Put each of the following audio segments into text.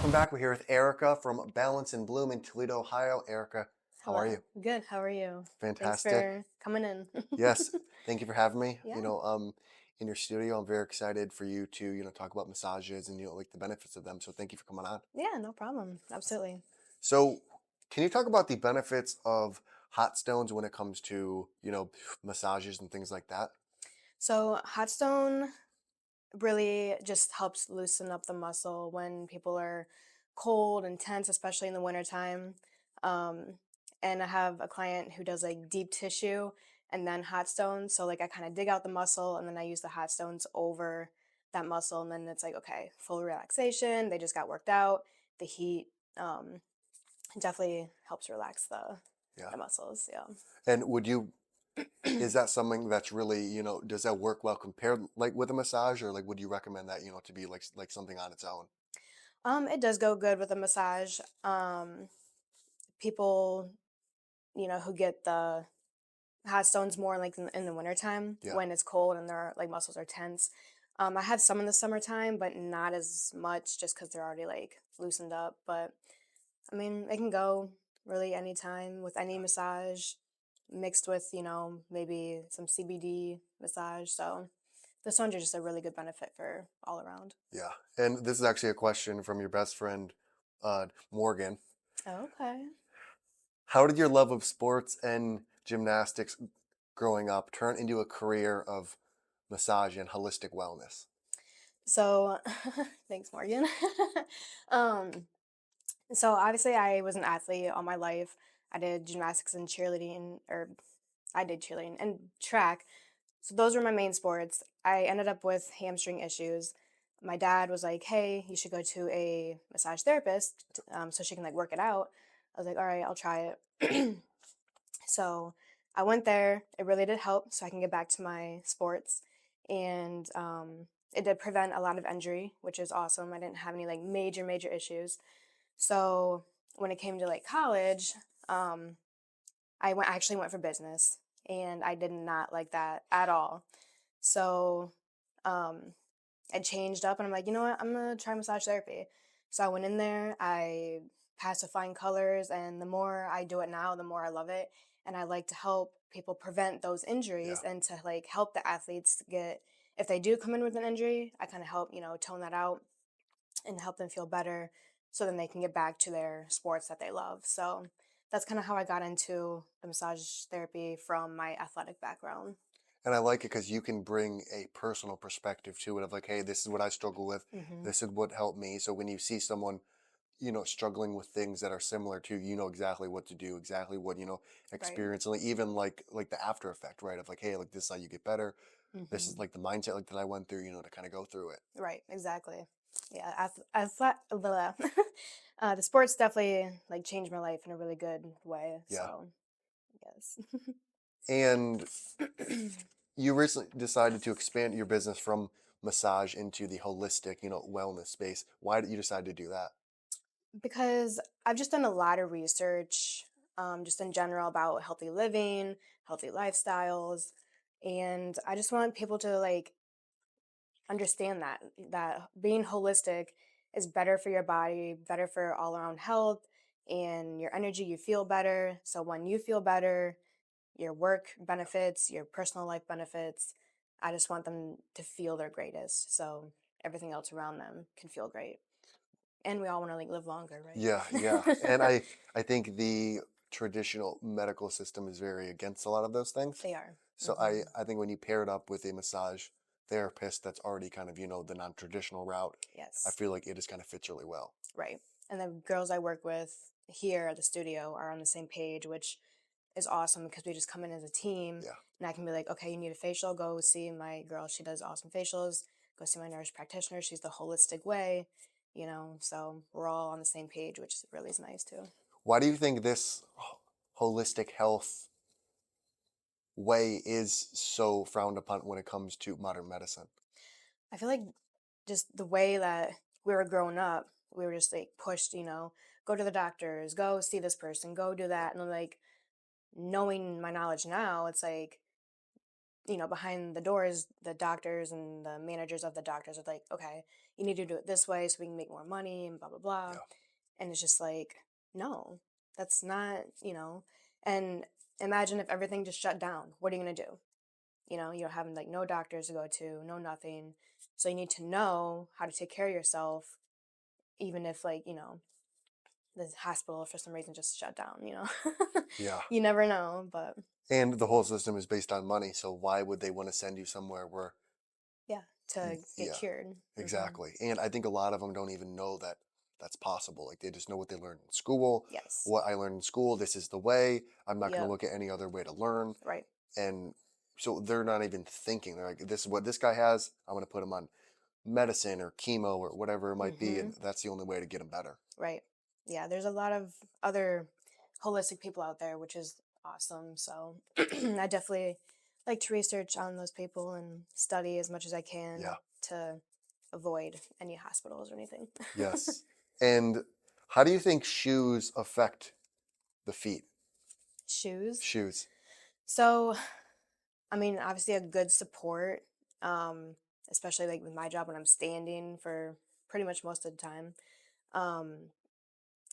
Welcome back. We're here with Erica from Balance and Bloom in Toledo, Ohio. Erica, how are Hello. you? Good. How are you? Thanks Fantastic. for coming in. Yes, thank you for having me. Yeah. In your studio, I'm very excited for you to, talk about massages and like the benefits of them. So thank you for coming on. Yeah, no problem. Absolutely. So, can you talk about the benefits of hot stones when it comes to, massages and things like that? So, hot stone really just helps loosen up the muscle when people are cold and tense, especially in the wintertime. Um, and I have a client who does like deep tissue and then hot stones. So, like, I kind of dig out the muscle and then I use the hot stones over that muscle. And then it's like, okay, full relaxation. They just got worked out. The heat definitely helps relax Yeah. the muscles. Yeah. And is that something that's really, does that work well compared like with a massage, or like would you recommend that, to be like something on its own? It does go good with a massage. People, who get the hot stones more like in the wintertime Yeah. when it's cold and their like muscles are tense. I have some in the summertime, but not as much just because they're already like loosened up. But I mean, it can go really anytime with any massage mixed with, maybe some CBD massage. So the stones are just a really good benefit for all around. Yeah. And this is actually a question from your best friend, Morgan. Okay. How did your love of sports and gymnastics growing up turn into a career of massage and holistic wellness? So, thanks, Morgan. um, so obviously I was an athlete all my life. I did gymnastics and cheerleading, or I did cheerleading and track. So those were my main sports. I ended up with hamstring issues. My dad was like, "Hey, you should go to a massage therapist, so she can like work it out." I was like, "All right, I'll try it." So I went there. It really did help, so I can get back to my sports, and it did prevent a lot of injury, which is awesome. I didn't have any like major issues. So when it came to like college, um, I actually went for business, and I did not like that at all. So um, I changed up, and I'm like, you know what? I'm gonna try massage therapy. So I went in there. I passed with flying colors, and the more I do it now, the more I love it. And I like to help people prevent those Yeah. injuries and to like help the athletes get if they do come in with an injury, I kind of help tone that out and help them feel better so then they can get back to their sports that they love. So that's kind of how I got into the massage therapy from my athletic background. And I like it because you can bring a personal perspective to it of like, hey, this is what I struggle with. Hmm. This is what helped me. So when you see someone, struggling with things that are similar to, exactly what to do, exactly what, Right. experience, and like, even like the after effect, right? Of like, hey, like this is how you get better. This is Hmm. like the mindset like that I went through, to kind of go through it. Right. Exactly. Yeah. The sports definitely like changed my life in a really good way. Yeah. So yes. And you recently decided to expand your business from massage into the holistic, wellness space. Why did you decide to do that? Because I've just done a lot of research, just in general about healthy living, healthy lifestyles, and I just want people to like understand that being holistic is better for your body, better for all around health and your energy. You feel better. So when you feel better, your work benefits, your personal life benefits. I just want them to feel their greatest. So everything else around them can feel great. And we all want to like live longer, Yeah, yeah. right? And I think the traditional medical system is very against a lot of those things. They are. So I Hmm. I think when you pair it up with a massage therapist that's already kind of, the non-traditional route, I Yes, feel like it just kind of fits really well. right. And the girls I work with here at the studio are on the same page, which is awesome because we just come in as a team Yeah. and I can be like, okay, you need a facial, go see my girl. She does awesome facials. Go see my nurse practitioner. She's the holistic way, so we're all on the same page, which really is nice too. Why do you think this holistic health way is so frowned upon when it comes to modern medicine? I feel like just the way that we were growing up, we were just like pushed, go to the doctors, go see this person, go do Yeah. that. And like knowing my knowledge now, it's like behind the doors, the doctors and the managers of the doctors are like, okay, you need to do it this way so we can make more money and blah, blah, blah. Yeah. And it's just like, no, that's not. And imagine if everything just shut down. What are you going to do? You're having like no doctors to go to, no nothing. So you need to know how to take care of yourself, even if like, the hospital for some reason just shut down. Yeah. You never know, but And the whole system is based on money. So why would they want to send you somewhere where, yeah, to get yeah, cured. exactly. And I think a lot of them don't even know that that's possible. Like they just know what they learned in school. Yes. What I learned in school, this is the way. I'm not going to Yep. look at any other way to learn. Right. And so they're not even thinking. They're like, this is what this guy has. I'm going to put him on medicine or chemo or whatever it might be. Mm-hmm. And that's the only way to get him better. Right. Yeah, there's a lot of other holistic people out there, which is awesome. So I definitely like to research on those people and study as much as I can Yeah. to avoid any hospitals or anything. Yes. And how do you think shoes affect the feet? Shoes. Shoes. So, I mean, obviously a good support, um, especially like with my job when I'm standing for pretty much most of the time. Um,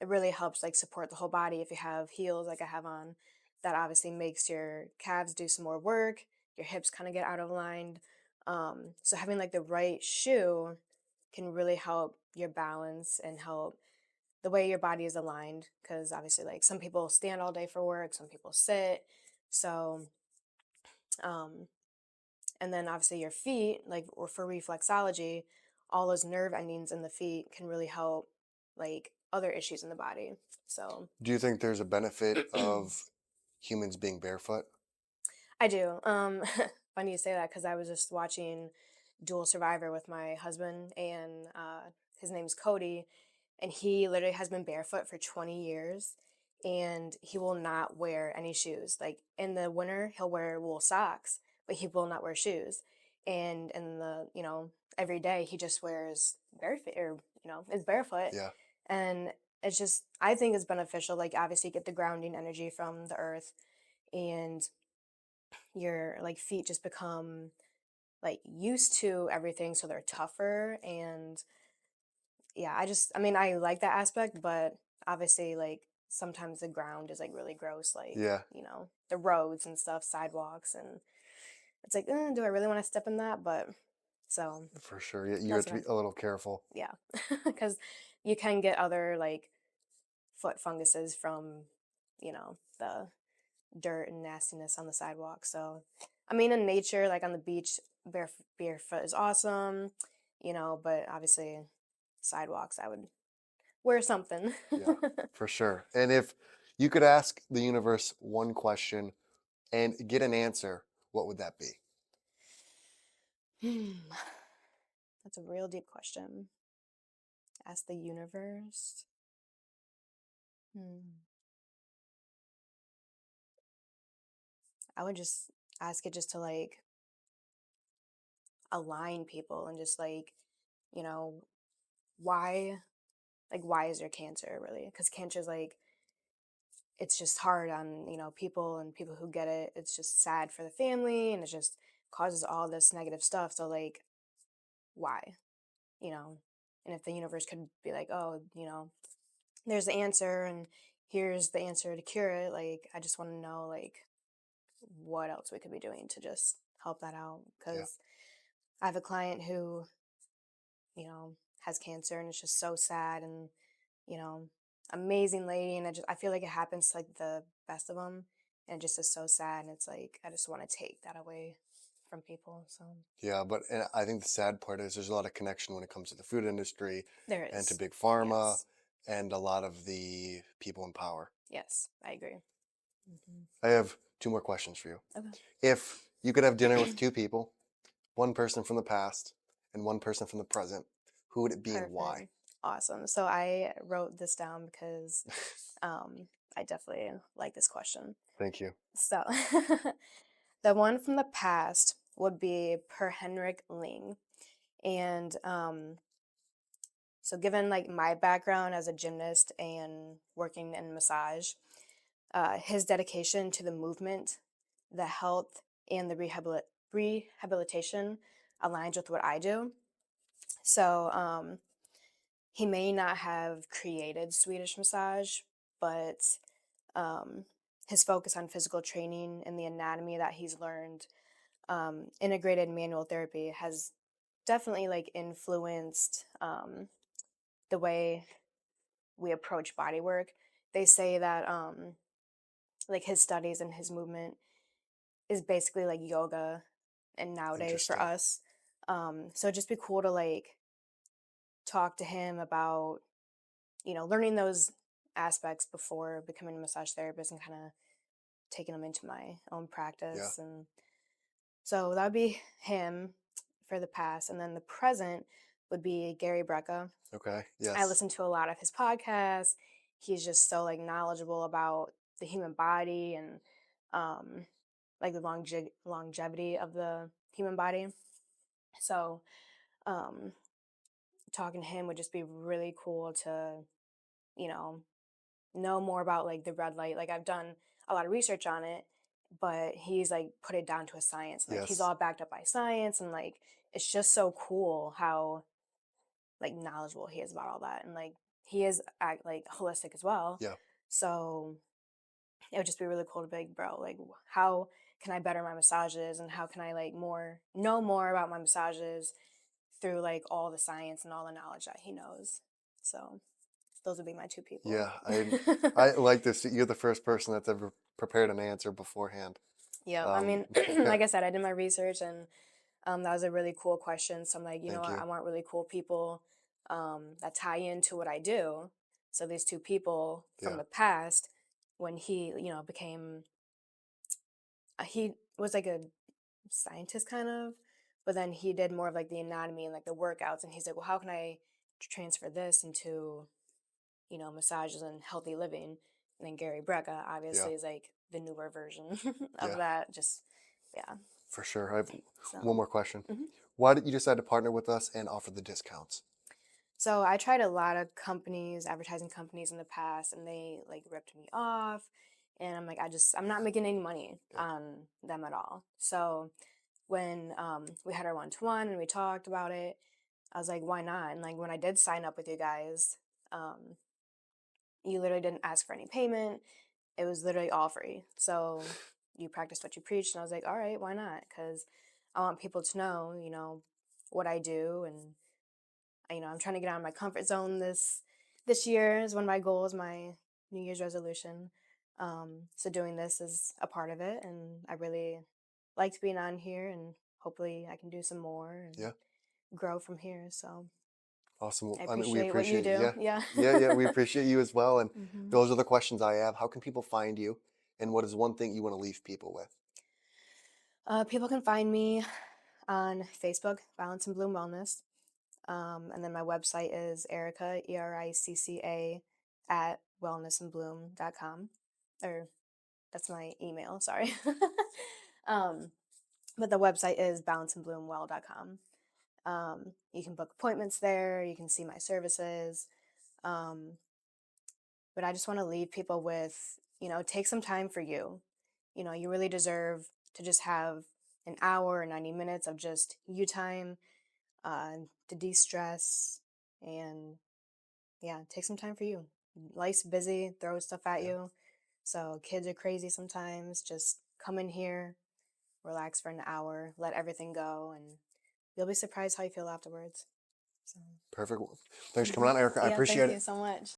it really helps like support the whole body if you have heels like I have on. That obviously makes your calves do some more work, your hips kind of get out of line. So having like the right shoe can really help your balance and help the way your body is aligned, because obviously like some people stand all day for work, some people sit. So um and then obviously your feet, like, or for reflexology, all those nerve endings in the feet can really help like other issues in the body. So Do you think there's a benefit of humans being barefoot? I do. Funny you say that because I was just watching Dual Survivor with my husband, and his name's Cody, and he literally has been barefoot for 20 years, and he will not wear any shoes. Like in the winter, he'll wear wool socks, but he will not wear shoes. And in the, every day he just wears barefoot or, is barefoot. Yeah. And it's just, I think it's beneficial. Like obviously you get the grounding energy from the earth, and your like feet just become like used to everything, so they're tougher. And yeah, I mean I like that aspect, but obviously like sometimes the ground is like really gross, like Yeah, the roads and stuff, sidewalks, and it's like, do I really want to step in that? But so for sure. Yeah, you have that's to what be a little careful. yeah, because you can get other like foot funguses from the dirt and nastiness on the sidewalk. So, I mean, in nature, like on the beach, barefoot is awesome, but obviously, sidewalks, I would wear something. Yeah, for sure. And if you could ask the universe one question and get an answer, what would that be? Hmm, that's a real deep question. Ask the universe. Hmm. I would just ask it just to like align people and just like, you know, why, why is there cancer really? Because cancer is like, it's just hard on people, and people who get it, it's just sad for the family, and it just causes all this negative stuff. So like, why, you know and if the universe could be like, oh, there's the answer, and here's the answer to cure it, like I just want to know like what else we could be doing to just help that out, Yeah. because I have a client who has cancer, and it's just so sad, and you know, amazing lady. And I feel like it happens to like the best of them. And it just is so sad. And it's like, I just want to take that away from people. So Yeah, but and I think the sad part is there's a lot of connection when it comes to the food industry there and to is. big pharma Yes. and a lot of the people in power. Yes. I agree. Hmm. I have two more questions for you. Okay. If you could have dinner with two people, one person from the past and one person from the present, who would it be and Perfect. why? Awesome. So I wrote this down because um, I definitely like this question. Thank you. So the one from the past would be Per Henrik Ling. And so, given like my background as a gymnast and working in massage, his dedication to the movement, the health, and the rehabilitation aligns with what I do. So he may not have created Swedish massage, but um, his focus on physical training and the anatomy that he's learned, integrated manual therapy has definitely like influenced the way we approach body work. They say that like his studies and his movement is basically like yoga and nowadays for Interesting. us. So it'd just be cool to like talk to him about, learning those aspects before becoming a massage therapist and kind of taking them into my own Yeah. practice. And so that would be him for the past. And then the present would be Gary Brecka. Okay. I Yes. listen to a lot of his podcasts. He's just so like knowledgeable about the human body and um, like the longevity of the human body. So um, talking to him would just be really cool to, you know more about like the red light. Like I've done a lot of research on it, but he's like put it down to a science. Like he's Yes. all backed up by science, and like it's just so cool how like knowledgeable he is about all that, and like he is like holistic as well. Yeah. So it would just be really cool to be like, bro, like how can I better my massages, and how can I like know more about my massages through like all the science and all the knowledge that he knows. So those would be my two people. Yeah. I like this. You're the first person that's ever prepared an answer beforehand. Yeah, I mean, Yeah. like I said, I did my research, and that was a really cool question. So I'm like, Thank what? you. I want really cool people that tie into what I do. So these two people from Yeah. the past, when he, became, he was like a scientist kind of, but then he did more of like the anatomy and like the workouts. And he's like, well, how can I transfer this into, massages and healthy living? And then Gary Brecka Yeah. obviously is like the newer version of Yeah. that. Just, yeah. For sure. I have one So. more question. Mhm. Why did you decide to partner with us and offer the discounts? So I tried a lot of companies, advertising companies in the past, and they like ripped me off. And I'm like, I'm not making any money Yeah. on them at all. So when we had our one-to-one and we talked about it, I was like, why not? And like when I did sign up with you guys, um, you literally didn't ask for any payment. It was literally all free. So you practiced what you preached, and I was like, all right, why not? Because I want people to know, what I do, and I'm trying to get out of my comfort zone this year is one of my goals, my New Year's resolution. So doing this is a part of it, and I really liked being on here, and hopefully I can do some more and Yeah. grow from here. So Awesome. Well, I I mean, we appreciate what you appreciate you. do. Yeah. Yeah. Yeah. Yeah. We appreciate you as well. And hmm those are the questions I have. How can people find you? And what is one thing you want to leave people with? People can find me on Facebook, Balance and Bloom Wellness. And then my website is Ericca, Ericca, at wellnessandbloom.com. Or that's my email, sorry. um, but the website is balanceandbloomwell.com. You can book appointments there. You can see my services. Um, but I just want to leave people with, take some time for you. You really deserve to just have an hour or 90 minutes of just you time to de-stress and yeah, take some time for you. Life's busy, throw stuff at Yeah. you. So kids are crazy sometimes. Just come in here, relax for an hour, let everything go, and you'll be surprised how you feel afterwards. So, Perfect. Well, thanks for coming on, Erica. I yeah, thank appreciate you it. so much.